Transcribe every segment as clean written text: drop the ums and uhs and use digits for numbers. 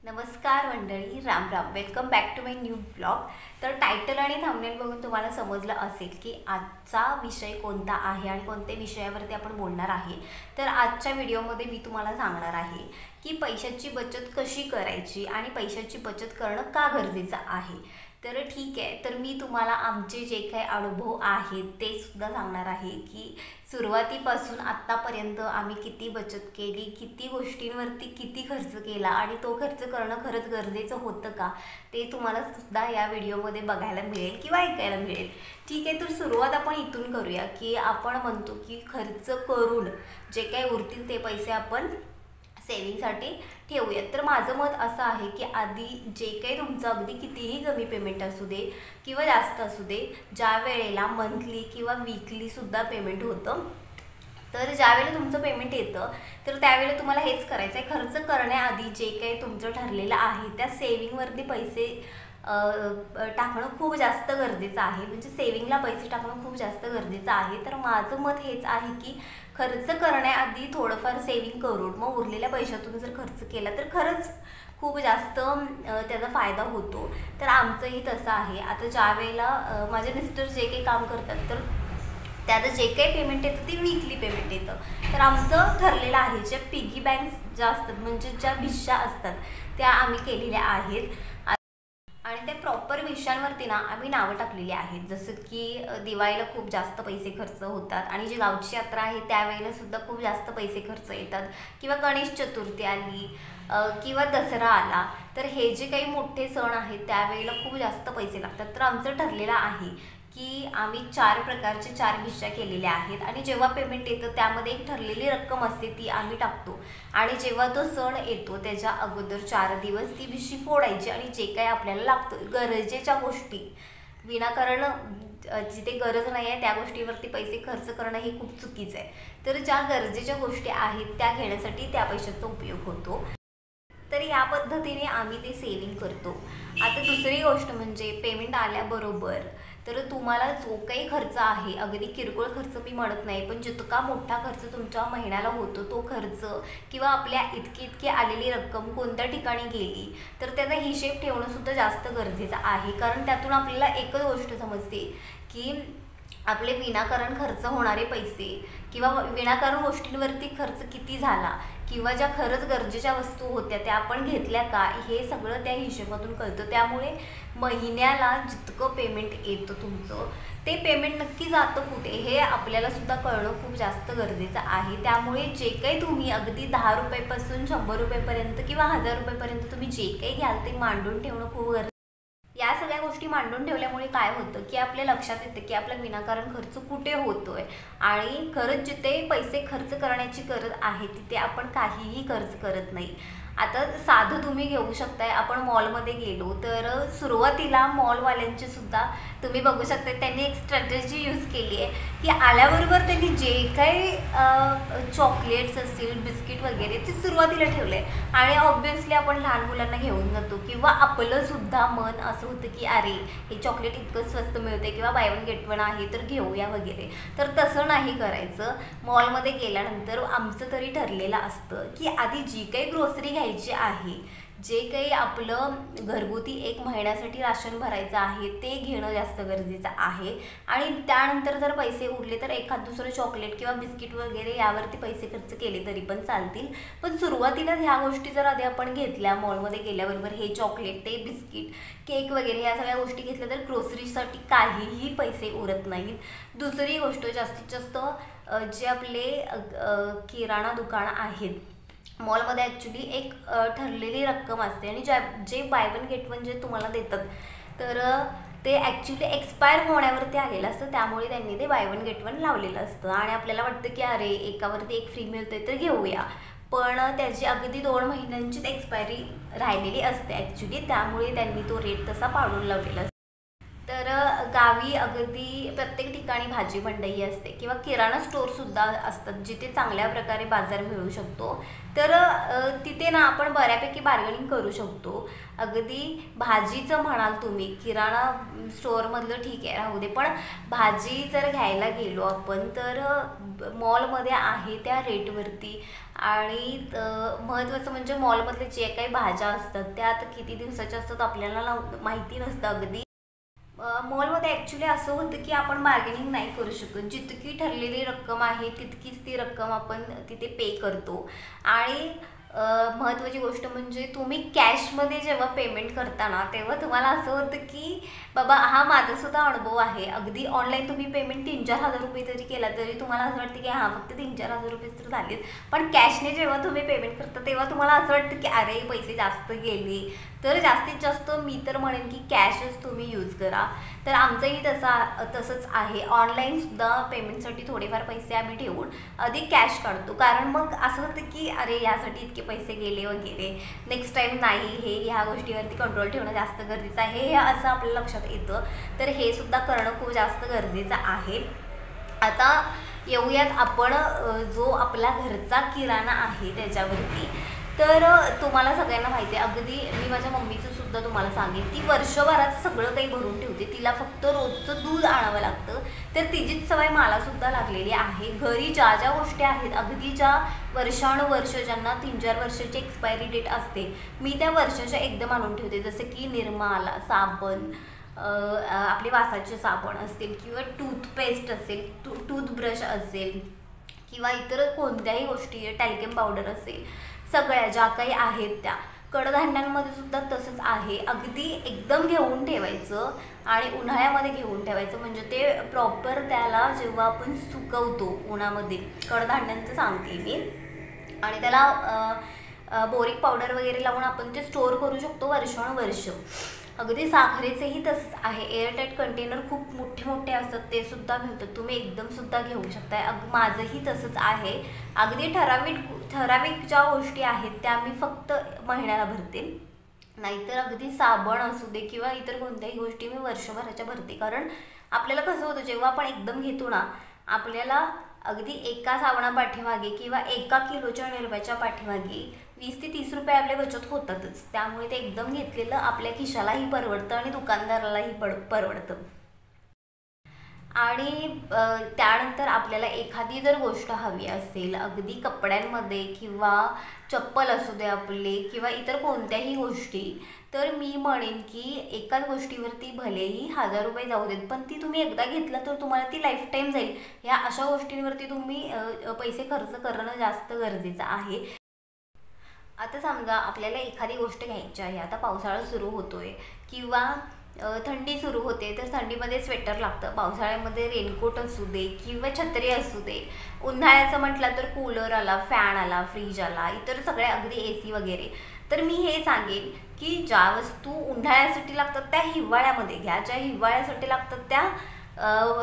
नमस्कार मंडळी, Ram Ram. Welcome back to my new blog. तर टायटल आणि थंबनेल बघून तुम्हाला समजलं असेल की आजचा विषय कोणता आहे आणि कोणत्या विषयावरती आपण बोलणार आहे. तर आजच्या व्हिडिओमध्ये मी तुम्हाला सांगणार आहे की पैशाची बचत कशी करायची आणि पैशाची बचत करणं का गरजेचं आहे. तर ठीक आहे, तर मी तुम्हाला आमचे जे काही अनुभव आहेत ते सुद्धा सांगणार आहे की सुरुवातीपासून आत्तापर्यंत आम्ही किती बचत केली, किती गोष्टींवरती किती खर्च केला आणि तो खर्च करणं खरंच गरजेचं होतं का, ते तुम्हाला सुद्धा या व्हिडिओमध्ये बघायला मिळेल किंवा ऐकायला मिळेल. ठीक आहे, तर सुरुवात आपण इथून करूया की आपण म्हणतो की खर्च करून जे काही उरतील ते पैसे आपण सेविंगसाठी ठेवूयात. तर माझं मत असं आहे की आधी जे काही तुमचं अगदी कितीही कमी पेमेंट असू दे किंवा जास्त असू दे, ज्या वेळेला मंथली किंवा वीकलीसुद्धा पेमेंट होतं, तर ज्यावेळेला तुमचं पेमेंट येतं तर त्यावेळेला तुम्हाला हेच करायचं आहे. खर्च करण्याआधी जे काही तुमचं ठरलेलं आहे त्या सेविंगवरती पैसे टाकणं खूप जास्त गरजेचं आहे. म्हणजे सेविंगला पैसे टाकणं खूप जास्त गरजेचं आहे. तर माझं मत हेच आहे की खर्च करण्याआधी थोडंफार सेविंग करून मग उरलेल्या पैशातून जर खर्च केला तर खरंच खूप जास्त त्याचा फायदा होतो. तर आमचंही तसं आहे. आता ज्या वेळेला माझे मिस्टर जे काही काम करतात तर त्याचं जे काही पेमेंट येतं ते वीकली पेमेंट येतं. तर आमचं ठरलेलं आहे, ज्या पिगी बँक्स ज्या असतात म्हणजे ज्या भिशा असतात त्या आम्ही केलेल्या आहेत आणि त्या प्रॉपर विषयांवरती ना आम्ही नावं टाकलेली आहेत. जसं की दिवाळीला खूप जास्त पैसे खर्च होतात आणि जी गावची यात्रा आहे त्यावेळेला सुद्धा खूप जास्त पैसे खर्च येतात, किंवा गणेश चतुर्थी आली किंवा दसरा आला, तर हे जे काही मोठे सण आहेत त्यावेळेला खूप जास्त पैसे लागतात. तर आमचं ठरलेलं आहे की आम्ही 4 प्रकारचे 4 भिशा केलेल्या आहेत आणि जेव्हा पेमेंट येतं त्यामध्ये एक ठरलेली रक्कम असते ती आम्ही टाकतो आणि जेव्हा तो सण येतो त्याच्या अगोदर 4 दिवस ती भिशी फोडायची आणि जे काही आपल्याला लागतं गरजेच्या गोष्टी, विनाकारण जिथे गरज नाही आहे त्या गोष्टीवरती पैसे खर्च करणं हे खूप चुकीचं आहे. तर ज्या गरजेच्या गोष्टी आहेत त्या घेण्यासाठी त्या पैशाचा उपयोग होतो. तर या पद्धतीने आम्ही ते सेविंग करतो. आता दुसरी गोष्ट म्हणजे पेमेंट आल्याबरोबर तर तुम्हाला जो काही खर्च आहे, अगदी किरकोळ खर्च मी म्हणत नाही, पण जितका मोठा खर्च तुमच्या महिन्याला होतो तो खर्च किंवा आपल्या इतकी आलेली रक्कम कोणत्या ठिकाणी गेली तर त्याचा हिशेब ठेवणं सुद्धा जास्त गरजेचं आहे. कारण त्यातून आपल्याला एकच गोष्ट समजते की आपले विनाकारण खर्च होणारे पैसे किंवा विनाकारण गोष्टींवरती खर्च किती झाला किंवा ज्या खरंच गरजेच्या वस्तू होत्या त्या आपण घेतल्या का, हे सगळं त्या हिशोबातून कळतं. त्यामुळे महिन्याला जितकं पेमेंट येतं तुमचं ते पेमेंट नक्की जातं कुठे हे आपल्याला सुद्धा कळणं खूप जास्त गरजेचं आहे. त्यामुळे जे काही तुम्ही अगदी 10 रुपयापासून 100 रुपयेपर्यंत किंवा 1000 रुपयेपर्यंत तुम्ही जे काही घ्याल ते मांडून ठेवणं खूप गरजेचं. या सगळ्या गोष्टी मांडून ठेवल्यामुळे काय होतं की आपल्या लक्षात येतं की आपला विनाकारण खर्च कुठे होतोय आणि खरंच जिथे पैसे खर्च करण्याची गरज आहे तिथे आपण काहीही खर्च करत नाही. आता साधं तुम्ही घेऊ शकताय, आपण मॉलमध्ये गेलो तर सुरुवातीला मॉलवाल्यांचे सुद्धा तुम्ही बघू शकता त्यांनी एक स्ट्रॅटेजी यूज केली आहे की आल्याबरोबर त्यांनी जे काही चॉकलेट्स असतील, बिस्किट वगैरे ते सुरुवातीला ठेवलं आहे आणि ऑब्व्हियसली आपण लहान मुलांना घेऊन जातो किंवा आपलं सुद्धा मन असं होतं की अरे हे चॉकलेट इतकं स्वस्त मिळते किंवा बाय वन गेट वन आहे तर घेऊया वगैरे. तर तसं नाही करायचं. मॉलमध्ये गेल्यानंतर आमचं तरी ठरलेलं असतं की आधी जी काही ग्रोसरी घ्यायची आहे, जे काही आपलं घरगुती 1 महिन्यासाठी राशन भरायचं आहे ते घेणं जास्त गरजेचं आहे आणि त्यानंतर जर पैसे उरले तर एखाद दुसरं चॉकलेट किंवा बिस्किट वगैरे यावरती पैसे खर्च केले तरी पण चालतील. पण सुरुवातीला ह्या गोष्टी जर आधी आपण घेतल्या, मॉलमध्ये गेल्याबरोबर हे चॉकलेट, ते बिस्किट, केक वगैरे या सगळ्या गोष्टी घेतल्या तर ग्रोसरीसाठी काहीही पैसे उरत नाहीत. दुसरी गोष्ट, जास्तीत जास्त जे आपले किराणा दुकान आहेत मॉलमध्ये ॲक्च्युली एक ठरलेली रक्कम असते आणि जे बाय वन गेट वन जे तुम्हाला देतात तर ते ॲक्च्युली एक्सपायर होण्यावरती आलेलं असतं. त्यामुळे त्यांनी ते बाय वन गेट वन लावलेलं असतं आणि आपल्याला वाटतं की अरे एकावरती एक फ्री मिळतंय तर घेऊया, पण त्याची अगदी 2 महिन्यांचीच एक्सपायरी राहिलेली असते ॲक्च्युली. त्यामुळे त्यांनी तो रेट तसा पाडून लावलेला असतो. तर गावी अगदी प्रत्येक ठिकाणी भाजी मंडई असते किंवा किराणा स्टोअरसुद्धा असतात जिथे चांगल्या प्रकारे बाजार मिळू शकतो. तर तिथे ना आपण बऱ्यापैकी बार्गेनिंग करू शकतो. अगदी भाजीचं म्हणाल तुम्ही, किराणा स्टोअरमधलं ठीक आहे राहू दे, पण भाजी जर घ्यायला गेलो आपण तर मॉलमध्ये आहे त्या रेटवरती. आणि महत्त्वाचं म्हणजे मॉलमधले जे काही भाज्या असतात त्या आता किती दिवसाच्या असतात आपल्याला माहिती नसतं. अगदी मॉलमध्ये ॲक्च्युली असं होतं की आपण बार्गेनिंग नाही करू शकत. जितकी ठरलेली रक्कम आहे तितकीच ती रक्कम आपण तिथे पे करतो. आणि महत्त्वाची गोष्ट म्हणजे तुम्ही कॅशमध्ये जेव्हा पेमेंट करता ना तेव्हा तुम्हाला असं होतं की बाबा, हा माझासुद्धा अनुभव आहे. अगदी ऑनलाईन तुम्ही पेमेंट 3-4 हजार रुपये जरी केला तरी तुम्हाला असं वाटतं की हां फक्त 3-4 हजार रुपये तर झालेच. पण कॅशने जेव्हा तुम्ही पेमेंट करता तेव्हा तुम्हाला असं वाटतं की अरे पैसे जास्त गेले. तर जास्तीत जास्त मी तर म्हणेन की कॅशच तुम्ही यूज करा. तर आमचंही तसंच आहे. ऑनलाईनसुद्धा पेमेंटसाठी थोडेफार पैसे आम्ही ठेवून अधिक कॅश काढतो. कारण मग असं होतं की अरे यासाठी इतके पैसे गेले वगैरे, नेक्स्ट टाईम नाही, हे ह्या गोष्टीवरती कंट्रोल ठेवणं जास्त गरजेचं आहे हे असं आपल्या लक्षात येतं. तर हे सुद्धा करणं खूप जास्त गरजेचं आहे. आता येऊयात आपण जो आपला घरचा किराणा आहे त्याच्यावरती. तर तुम्हाला सगळ्यांना माहिती आहे, अगदी मी माझ्या मम्मीचं सुद्धा तुम्हाला सांगेन, ती वर्षभरात सगळं काही भरून ठेवते. तिला फक्त रोजचं दूध आणावं लागतं. तर तिचीच सवय मलासुद्धा लागलेली आहे. घरी ज्या ज्या गोष्टी आहेत अगदी ज्या वर्षानुवर्ष, ज्यांना 3-4 वर्षाची एक्सपायरी डेट असते, मी त्या वर्षाच्या एकदम आणून ठेवते. जसं की निरमा आला, साबण, आपले वासाचे साबण असतील किंवा टूथपेस्ट असेल, टूथब्रश असेल किंवा इतर कोणत्याही गोष्टी, टॅल्कम पावडर असेल, सगळ्या ज्या काही आहेत त्या. कडधान्यांमध्ये सुद्धा तसंच आहे. अगदी एकदम घेऊन ठेवायचं आणि उन्हाळ्यामध्ये घेऊन ठेवायचं, म्हणजे ते प्रॉपर त्याला जेव्हा आपण सुकवतो उन्हामध्ये, कडधान्यांचं सांगते मी, आणि त्याला बोरिक पावडर वगैरे लावून आपण ते स्टोअर करू शकतो वर्षानुवर्ष. अगदी साखरेचेही तसंच आहे. एअरटाईट कंटेनर खूप मोठे मोठे असतात, ते सुद्धा मिळतात, तुम्ही एकदमसुद्धा घेऊ शकताय. माझंही तसंच आहे. अगदी ठराविक ज्या गोष्टी आहेत त्या मी फक्त महिन्याला भरते, नाहीतर अगदी साबण असू दे किंवा इतर कोणत्याही गोष्टी मी वर्षभराच्या भरते. कारण आपल्याला कसं होतं, जेव्हा आपण एकदम घेतो ना, आपल्याला अगदी एका साबणापाठीमागे किंवा 1 किलोच्या निरम्याच्या पाठीमागे 20 ते 30 रुपये आपले बचत होतातच. त्यामुळे ते एकदम घेतलेलं आपल्या खिशालाही परवडतं आणि दुकानदारालाही परवडतं. आणि त्यानंतर आपल्याला एखादी जर गोष्ट हवी असेल, अगदी कपड्यांमध्ये किंवा चप्पल असू दे आपले किंवा इतर कोणत्याही गोष्टी, तर मी म्हणेन की एकाच गोष्टीवरती भलेही 1000 रुपये जाऊ देत, पण ती तुम्ही एकदा घेतला तर तुम्हाला ती लाईफ टाईम जाईल. ह्या अशा गोष्टींवरती तुम्ही पैसे खर्च करणं जास्त गरजेचं आहे. आता समजा आपल्याला एखादी गोष्ट घ्यायची आहे, आता पावसाळा सुरू होतोय किंवा थंडी सुरू होते, तर थंडीमध्ये स्वेटर लागतं, पावसाळ्यामध्ये रेनकोट असू दे किंवा छत्री असू दे, उन्हाळ्याचं म्हटलं तर कूलर आला, फॅन आला, फ्रीज आला, इतर सगळे अगदी AC वगैरे. तर मी हे सांगेन की ज्या वस्तू उन्हाळ्यासाठी लागतात त्या हिवाळ्यामध्ये घ्या, ज्या हिवाळ्यासाठी लागतात त्या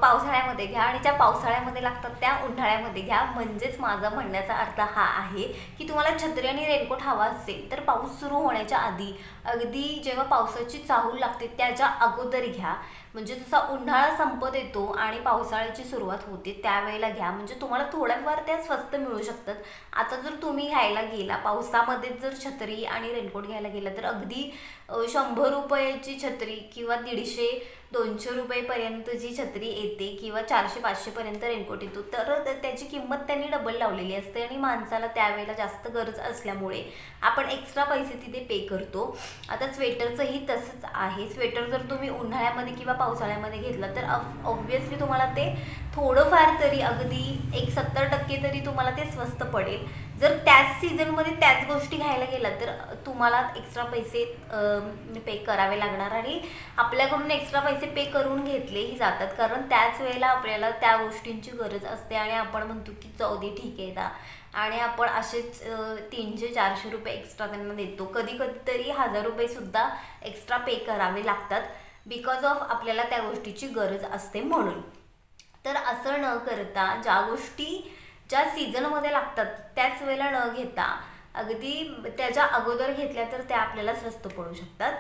पावसाळ्यामध्ये घ्या, आणि ज्या पावसाळ्यामध्ये लागतात त्या उन्हाळ्यामध्ये घ्या. म्हणजेच माझा म्हणण्याचा अर्थ हा आहे की तुम्हाला छत्री आणि रेनकोट हवा असेल तर पाऊस सुरू होण्याच्या आधी, अगदी जेव्हा पावसाची चाहूल लागते त्याच्या अगोदर घ्या. म्हणजे जसा उन्हाळा संपत येतो आणि पावसाळ्याची सुरुवात होते त्यावेळेला घ्या, म्हणजे तुम्हाला थोड्याफार त्या स्वस्त मिळू शकतात. आता जर तुम्ही घ्यायला गेला पावसामध्ये, जर छत्री आणि रेनकोट घ्यायला गेला तर अगदी 100 रुपयाची छत्री किंवा 150-200 रुपयेपर्यंतची छत्री येते किंवा 400-500पर्यंत रेनकोट येतो. तर त्याची किंमत त्यांनी डबल लावलेली असते आणि माणसाला त्यावेळेला जास्त गरज असल्यामुळे आपण एक्स्ट्रा पैसे तिथे पे करतो. आता स्वेटरचंही तसंच आहे. स्वेटर जर तुम्ही उन्हाळ्यामध्ये किंवा पावसाळ्यामध्ये घेतला तर ऑब्व्हियसली तुम्हाला ते थोडंफार तरी, अगदी 70% तरी तुम्हाला ते स्वस्त पडेल. जर त्याच सीझनमध्ये त्याच गोष्टी घ्यायला गेला तर तुम्हाला एक्स्ट्रा पैसे पे करावे लागणार, आणि आपल्याकडून एक्स्ट्रा पैसे पे करून घेतलेही जातात. कारण त्याच वेळेला आपल्याला त्या गोष्टींची गरज असते आणि आपण म्हणतो की जाऊ दे ठीक आहे ना, आणि आपण असेच 300-400 रुपये एक्स्ट्रा त्यांना देतो. कधी कधीतरी 1000 रुपयेसुद्धा एक्स्ट्रा पे करावे लागतात, बिकॉज ऑफ आपल्याला त्या गोष्टीची गरज असते म्हणून. तर असं न करता ज्या गोष्टी ज्या सीझनमध्ये लागतात त्याच वेळेला न घेता अगदी त्याच्या अगोदर घेतल्या तर त्या आपल्याला स्वस्त पडू शकतात.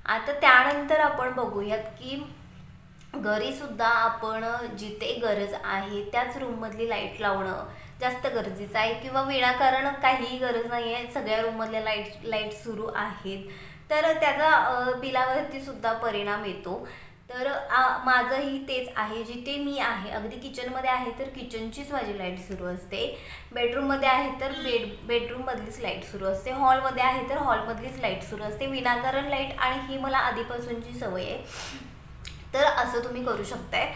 आता त्यानंतर आपण बघूयात की घरीसुद्धा आपण जिथे गरज आहे त्याच रूममधली लाईट लावणं जास्त गरजेचं आहे, किंवा विनाकारण काहीही गरज नाही आहे, सगळ्या रूममधल्या लाईट सुरू आहेत तर त्याचा बिलावरती सुद्धा परिणाम येतो. तर माझंही तेच आहे. जिथे मी आहे, अगदी किचनमध्ये आहे तर किचनचीच माझी लाईट सुरू असते, बेडरूममध्ये आहे तर बेडरूममधलीच लाईट सुरू असते, हॉलमध्ये आहे तर हॉलमधलीच लाईट सुरू असते, विनाकारण लाईट. आणि ही मला आधीपासूनची सवय आहे. तर असं तुम्ही करू शकताय.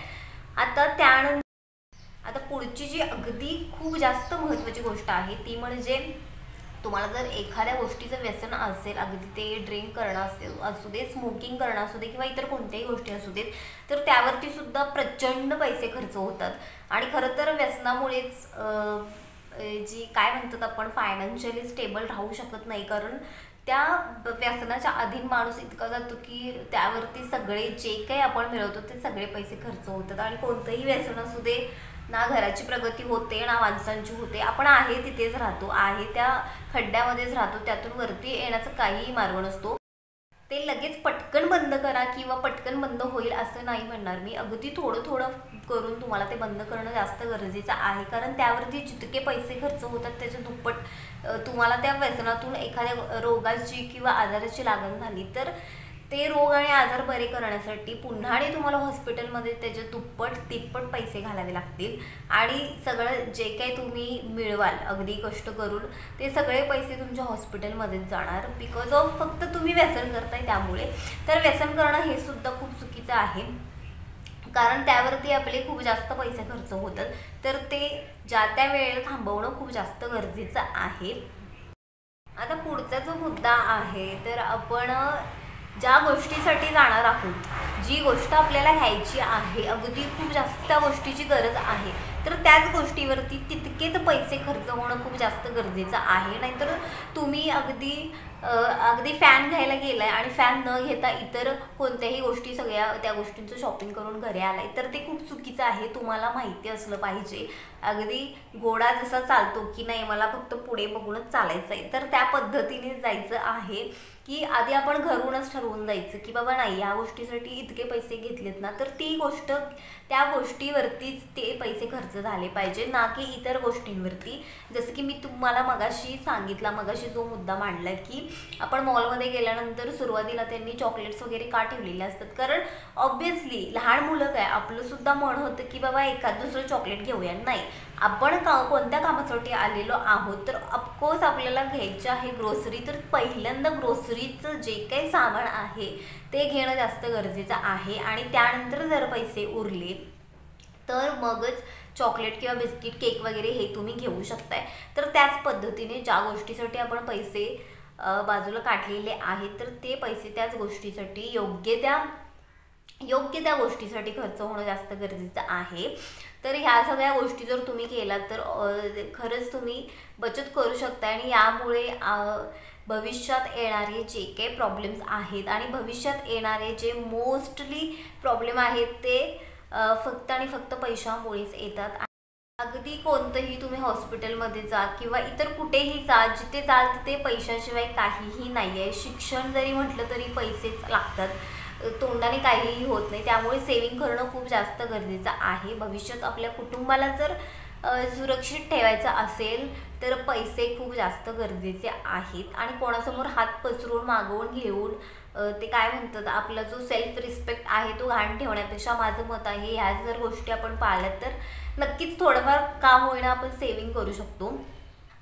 आता पुढची जी अगदी खूप जास्त महत्त्वाची गोष्ट आहे ती म्हणजे, तुम्हाला जर एखाद्या गोष्टीचं व्यसन असेल, अगदी ते ड्रिंक करणं असू दे, स्मोकिंग करणं असू दे, किंवा इतर कोणत्याही गोष्टी असू देत, तर त्यावरती सुद्धा प्रचंड पैसे खर्च होतात. आणि खरं तर व्यसनामुळेच जी काय म्हणतात आपण फायनान्शियली स्टेबल राहू शकत नाही, कारण त्या व्यसनाच्या अधीन माणूस इतका जातो की त्यावरती सगळे जे काही आपण मिळवतो ते सगळे पैसे खर्च होतात. आणि कोणतंही व्यसन असू दे, ना घराची प्रगती होते ना माणसांची होते. आपण आहे तिथेच राहतो, आहे त्या खड्ड्यामध्येच राहतो, त्यातून वरती येण्याचा काहीही मार्ग नसतो. ते लगेच पटकन बंद करा किंवा पटकन बंद होईल असं नाही म्हणणार मी. अगदी थोडं थोडं करून तुम्हाला ते बंद करणं जास्त गरजेचं आहे, कारण त्यावरती जितके पैसे खर्च होतात त्याच्या दुप्पट तुम्हाला त्या व्यसनातून एखाद्या रोगाची किंवा आजाराची लागण झाली तर ते रोग आणि आजार बरे करण्यासाठी पुन्हा तुम्हाला हॉस्पिटलमध्ये त्याचे दुप्पट तिप्पट पैसे घालावे लागतील. आणि सगळं जे काही तुम्ही मिळवाल अगदी कष्ट करून ते सगळे पैसे तुमच्या हॉस्पिटलमध्येच जाणार, बिकॉज ऑफ फक्त तुम्ही व्यसन करताय त्यामुळे. तर व्यसन करणं हे सुद्धा खूप चुकीचं आहे, कारण त्यावरती आपले खूप जास्त पैसे खर्च होतात. तर ते ज्या त्या वेळेला थांबवणं खूप जास्त गरजेचं आहे. आता पुढचा जो मुद्दा आहे, तर आपण ज्या गोष्टीसाठी जाणार आहोत, जी गोष्ट आपल्याला घ्यायची आहे, अगदी खूप जास्त त्या गोष्टीची गरज आहे, तर त्याच गोष्टीवरती तितकेच पैसे खर्च होणं खूप जास्त गरजेचं आहे. नाहीतर तुम्ही अगदी फॅन घ्यायला गेलाय आणि फॅन न घेता इतर कोणत्याही गोष्टी सगळ्या त्या गोष्टींचं शॉपिंग करून घरी आलाय, तर ते खूप चुकीचं आहे. तुम्हाला माहिती असलं पाहिजे. अगदी घोडा जसा चालतो की नाही मला फक्त पुढे बघूनच चालायचं आहे, तर त्या पद्धतीने जायचं आहे की आधी आपण घरूनच ठरवून जायचं की बाबा नाही, या गोष्टीसाठी इतके पैसे घेतलेत ना, तर ती गोष्ट त्या गोष्टीवरतीच ते पैसे खर्च झाले पाहिजे, ना की इतर गोष्टींवरती. जसं की मी तुम्हाला मगाशी जो मुद्दा मांडला की आपण मॉलमध्ये गेल्यानंतर सुरुवातीला त्यांनी चॉकलेट्स वगैरे का ठेवलेले असतात, कारण ऑब्व्हियसली लहान मुलं काय आपलं सुद्धा मन होतं की बाबा एखाद दुसरं चॉकलेट घेऊया. नाही, आपण कोणत्या कामासाठी आलेलो आहोत, तर ऑफकोर्स आपल्याला घ्यायचं आहे ग्रोसरी, तर पहिल्यांदा ग्रोसरीचं जे काही सामान आहे ते घेणं जास्त गरजेचं आहे. आणि त्यानंतर जर पैसे उरले तर मगच चॉकलेट किंवा बिस्किट केक वगैरे हे तुम्ही घेऊ शकताय. तर त्याच पद्धतीने ज्या गोष्टीसाठी आपण पैसे बाजूला काढलेले आहेत, तर ते पैसे त्याच गोष्टीसाठी योग्य त्या गोष्टीसाठी खर्च होणं जास्त गरजेचं आहे. तर ह्या सगळ्या गोष्टी जर तुम्ही केलात तर खरंच तुम्ही बचत करू शकता. आणि यामुळे भविष्यात येणारे जे काही प्रॉब्लेम्स आहेत आणि भविष्यात येणारे जे मोस्टली प्रॉब्लेम आहेत ते फक्त आणि फक्त पैशामुळेच येतात. अगदी कोणतंही तुम्ही हॉस्पिटलमध्ये जा किंवा इतर कुठेही जा, जिथे जाल तिथे पैशाशिवाय काहीही नाही आहे. शिक्षण जरी म्हटलं तरी पैसेच लागतात, तोंडाने काहीही होत नाही. त्यामुळे सेविंग करणं खूप जास्त गरजेचं आहे. भविष्यात आपल्या कुटुंबाला जर सुरक्षित ठेवायचं असेल तर पैसे खूप जास्त गरजेचे आहेत. आणि कोणासमोर हात पसरून मागवून घेऊन ते काय म्हणतात, आपला जो सेल्फ रिस्पेक्ट आहे तो घाण ठेवण्यापेक्षा माझं मत आहे ह्या जर गोष्टी आपण पाळल्यात तर नक्कीच थोडंफार काम होईना आपण सेविंग करू शकतो.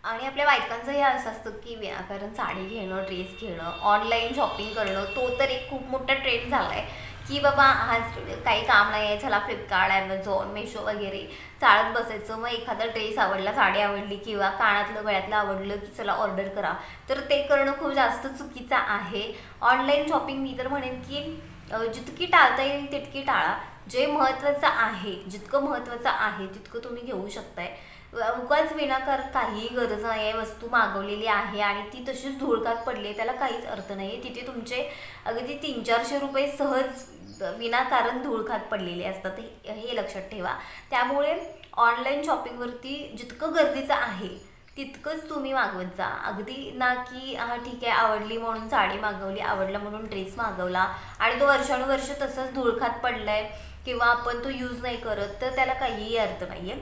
आणि आपल्या बायकांचं हे असं असतं की विनाकारण साडी घेणं, ड्रेस घेणं, ऑनलाईन शॉपिंग करणं, तो तर एक खूप मोठा ट्रेंड झाला आहे की बाबा आज काही काम नाही आहे, चला फ्लिपकार्ट, ॲमेझॉन, मेशो वगैरे चालत बसायचं. मग एखादा ड्रेस आवडला, साडी आवडली किंवा कानातलं गळ्यातलं आवडलं की चला ऑर्डर करा. तर ते करणं खूप जास्त चुकीचं आहे. ऑनलाईन शॉपिंग मी तर म्हणेन की जितकी टाळता येईल तितकी टाळा. जे महत्त्वाचं आहे, जितकं महत्त्वाचं आहे तितकं तुम्ही घेऊ शकताय. उगाच विनाकारण काहीही गरज नाही आहे, वस्तू मागवलेली आहे आणि ती तशीच धुळकात पडली आहे, त्याला काहीच अर्थ नाही आहे. तिथे तुमचे अगदी 300-400 रुपये सहज विनाकारण धुळकात पडलेले असतात, हे लक्षात ठेवा. त्यामुळे ऑनलाईन शॉपिंगवरती जितकं गरजेचं आहे तितकंच तुम्ही मागवत जा. अगदी ना की हां ठीक आहे, आवडली म्हणून साडी मागवली, आवडला म्हणून ड्रेस मागवला आणि तो वर्षानुवर्ष तसंच धुळखात पडलाय किंवा आपण तो यूज नाही करत, तर त्याला काहीही अर्थ नाही आहे.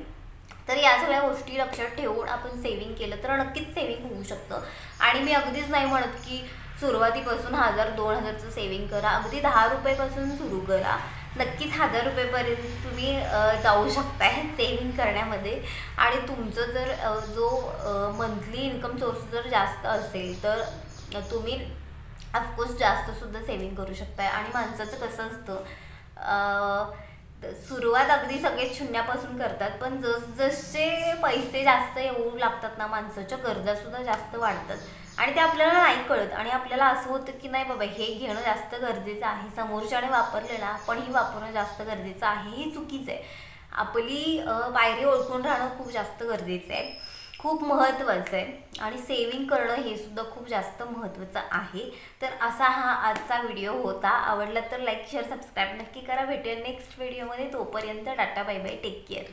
तर या सगळ्या गोष्टी लक्षात ठेवून आपण सेविंग केलं तर नक्कीच सेविंग होऊ शकतं. आणि मी अगदीच नाही म्हणत की सुरुवातीपासून 1000-2000चं सेविंग करा. अगदी 10 रुपयेपासून सुरू करा. नक्कीच 1000 रुपयेपर्यंत तुम्ही जाऊ शकताय सेविंग करण्यामध्ये. आणि तुमचं जर जो मंथली इन्कम सोर्स जर जास्त असेल तर तुम्ही ऑफकोर्स जास्तसुद्धा सेविंग करू शकताय. आणि माणसाचं कसं असतं, सुरुवात अगदी सगळेच शून्यापासून करतात, पण जसजसे पैसे जास्त येऊ लागतात ना, माणसाच्या गरजासुद्धा जास्त वाढतात आणि ते आपल्याला नाही कळत. आणि आपल्याला असं होतं की नाही बाबा हे घेणं जास्त गरजेचं आहे, समोरच्याने वापरलेलं आपणही वापरणं जास्त गरजेचं आहे. हे चुकीचं आहे. आपली पायरी ओळखून राहणं खूप जास्त गरजेचं आहे, खूप महत्त्वाचं आहे. आणि सेविंग करणं हे सुद्धा खूप जास्त महत्त्वाचं आहे. तर असा हा आजचा व्हिडिओ होता. आवडला तर लाईक शेअर सबस्क्राईब नक्की करा. भेटूया नेक्स्ट व्हिडिओमध्ये. तोपर्यंत tata bye bye, take care.